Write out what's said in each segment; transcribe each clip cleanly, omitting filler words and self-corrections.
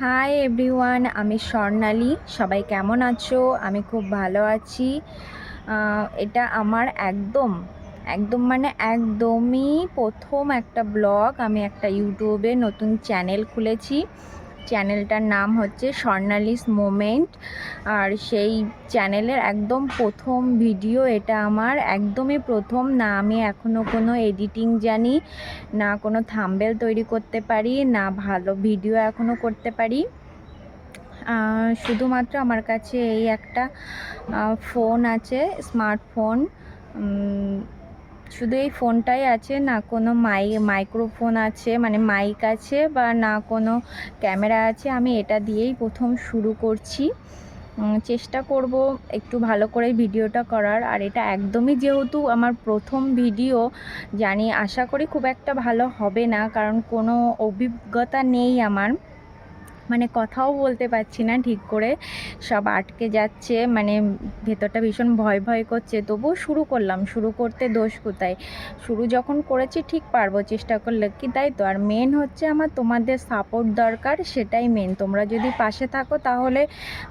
Hi everyone, আমি স্বর্ণালী। সবাই কেমন আছো? আমি খুব ভালো আছি। এটা আমার একদম একদম মানে একদমই প্রথম একটা ব্লগ। আমি একটা ইউটিউবে নতুন চ্যানেল খুলেছি। চ্যানেলটার নাম হচ্ছে স্বর্ণালীস মোমেন্ট। আর সেই চ্যানেলের একদম প্রথম ভিডিও এটা আমার একদমই প্রথম। না আমি এখনও কোনো এডিটিং জানি, না কোনো থাম্বনেল তৈরি করতে পারি, না ভালো ভিডিও এখনও করতে পারি। শুধুমাত্র আমার কাছে এই একটা ফোন আছে, স্মার্টফোন। শুধু এই ফোনটাই আছে, না কোনো মাইক্রোফোন আছে, মানে মাইক আছে, বা না কোনো ক্যামেরা আছে। আমি এটা দিয়েই প্রথম শুরু করছি। চেষ্টা করব একটু ভালো করে ভিডিওটা করার। আর এটা একদমই যেহেতু আমার প্রথম ভিডিও, জানি আশা করি খুব একটা ভালো হবে না, কারণ কোনো অভিজ্ঞতা নেই আমার। মানে কথাও বলতে পারছি না ঠিক করে, সব আটকে যাচ্ছে, মানে ভেতরটা ভীষণ ভয় ভয় করছে। তবুও শুরু করলাম, শুরু করতে দোষ কোথায়? শুরু যখন করেছি ঠিক পারবো, চেষ্টা করলে কি, তাই তো? আর মেন হচ্ছে আমার তোমাদের সাপোর্ট দরকার, সেটাই মেন। তোমরা যদি পাশে থাকো তাহলে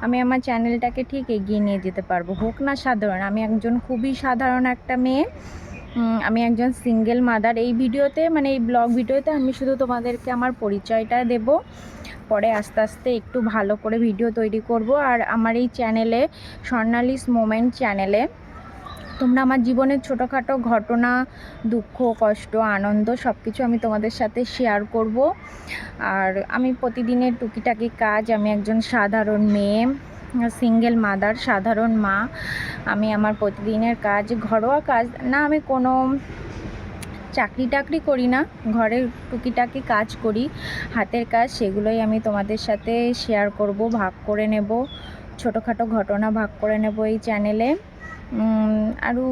আমি আমার চ্যানেলটাকে ঠিক এগিয়ে নিয়ে যেতে পারবো। হোক না সাধারণ, আমি একজন খুবই সাধারণ একটা মেয়ে। আমি একজন সিঙ্গেল মাদার। এই ভিডিওতে, মানে এই ব্লগ ভিডিওতে আমি শুধু তোমাদেরকে আমার পরিচয়টা দেব। পরে আস্তে আস্তে একটু ভালো করে ভিডিও তৈরি করব। আর আমার এই চ্যানেলে, স্বর্ণালীস মোমেন্ট চ্যানেলে, তোমরা আমার জীবনের ছোটোখাটো ঘটনা, দুঃখ, কষ্ট, আনন্দ সব কিছু আমি তোমাদের সাথে শেয়ার করব। আর আমি প্রতিদিনের টুকিটাকি কাজ, আমি একজন সাধারণ মেয়ে, সিঙ্গেল মাদার, সাধারণ মা। আমি আমার প্রতিদিনের কাজ, ঘরোয়া কাজ না, আমি কোনো চাকরি টাকরি করি না, ঘরের টুকিটাকি কাজ করি, হাতের কাজ, সেগুলোই আমি তোমাদের সাথে শেয়ার করব, ভাগ করে নেব। ছোটোখাটো ঘটনা ভাগ করে নেব এই চ্যানেলে। আরও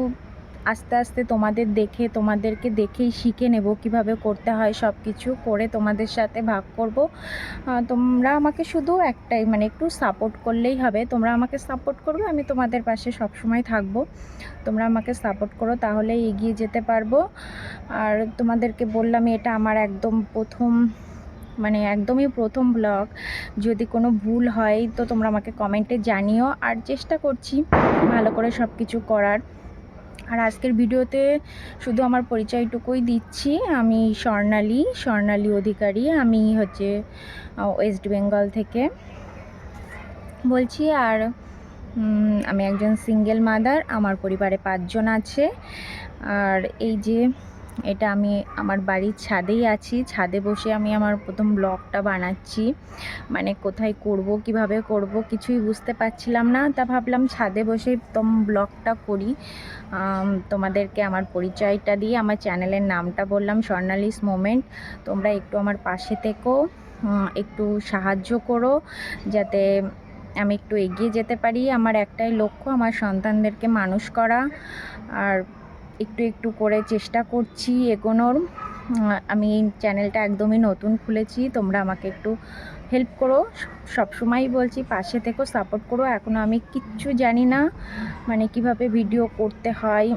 আস্তে আস্তে তোমাদেরকে দেখেই শিখে নেব কিভাবে করতে হয়। সব কিছু করে তোমাদের সাথে ভাগ করব। তোমরা আমাকে শুধু একটাই, মানে একটু সাপোর্ট করলেই হবে। তোমরা আমাকে সাপোর্ট করবে, আমি তোমাদের পাশে সবসময় থাকবো। তোমরা আমাকে সাপোর্ট করো, তাহলেই এগিয়ে যেতে পারবো। আর তোমাদেরকে বললাম, এটা আমার একদম প্রথম, মানে একদমই প্রথম ব্লগ। যদি কোনো ভুল হয় তো তোমরা আমাকে কমেন্টে জানিও। আর চেষ্টা করছি ভালো করে সব কিছু করার। আর আজকের ভিডিওতে শুধু আমার পরিচয়টুকুই দিচ্ছি। আমি স্বর্ণালী অধিকারী। আমি হচ্ছে ওয়েস্ট বেঙ্গল থেকে বলছি। আর আমি একজন সিঙ্গেল মাদার। আমার পরিবারে 5 জন আছে। আর এই যে এটা আমি আমার বাড়ির ছাদেই আছি। ছাদে বসে আমি আমার প্রথম ব্লগটা বানাচ্ছি। মানে কোথায় করব, কিভাবে করব, কিছুই বুঝতে পারছিলাম না। তা ভাবলাম ছাদে বসে প্রথম ব্লগটা করি। তোমাদেরকে আমার পরিচয়টা দিয়ে আমার চ্যানেলের নামটা বললাম, স্বর্ণালীস মোমেন্ট। তোমরা একটু আমার পাশে থেকো, একটু সাহায্য করো, যাতে আমি একটু এগিয়ে যেতে পারি। আমার একটাই লক্ষ্য, আমার সন্তানদেরকে মানুষ করা। আর একটু একটু করে চেষ্টা করছি এগোনোর। আমি এই চ্যানেলটা একদমই নতুন খুলেছি, তোমরা আমাকে একটু হেল্প করো। সবসময়ই বলছি পাশে থেকো, সাপোর্ট করো। এখনও আমি কিচ্ছু জানি না, মানে কিভাবে ভিডিও করতে হয়।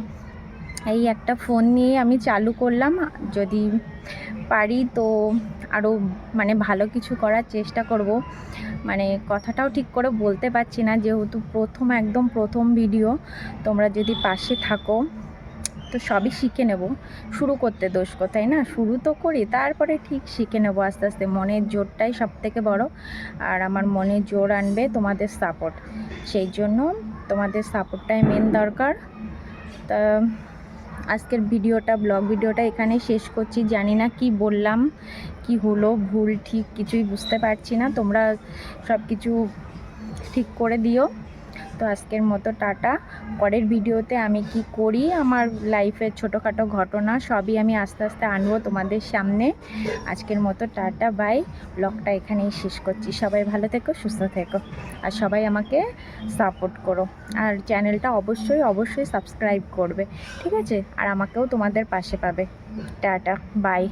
এই একটা ফোন নিয়ে আমি চালু করলাম। যদি পারি তো আরও মানে ভালো কিছু করার চেষ্টা করব। মানে কথাটাও ঠিক করে বলতে পারছি না, যেহেতু একদম প্রথম ভিডিও। তোমরা যদি পাশে থাকো তো সবই শিখে নেব। শুরু করতে দোষ কোথায়? না, শুরু তো করি, তারপরে ঠিক শিখে নেব আস্তে আস্তে। মনের জোরটাই সব থেকে বড়। আর আমার মনে জোর আনবে তোমাদের সাপোর্ট। সেই জন্য তোমাদের সাপোর্টটাই মেন দরকার। তা আজকের ব্লগ ভিডিওটা এখানেই শেষ করছি। জানি না কি বললাম, কি হলো, ভুল ঠিক কিছুই বুঝতে পারছি না। তোমরা সব কিছু ঠিক করে দিও। তো আজকের মতো টাটা। পরের ভিডিওতে আমি কি করি, আমার লাইফের ছোটোখাটো ঘটনা সবই আমি আস্তে আস্তে আনবো তোমাদের সামনে। আজকের মতো টাটা, বাই। ব্লগটা এখানেই শেষ করছি। সবাই ভালো থেকো, সুস্থ থেকো, আর সবাই আমাকে সাপোর্ট করো। আর চ্যানেলটা অবশ্যই অবশ্যই সাবস্ক্রাইব করবে, ঠিক আছে? আর আমাকেও তোমাদের পাশে পাবে। Tata, by.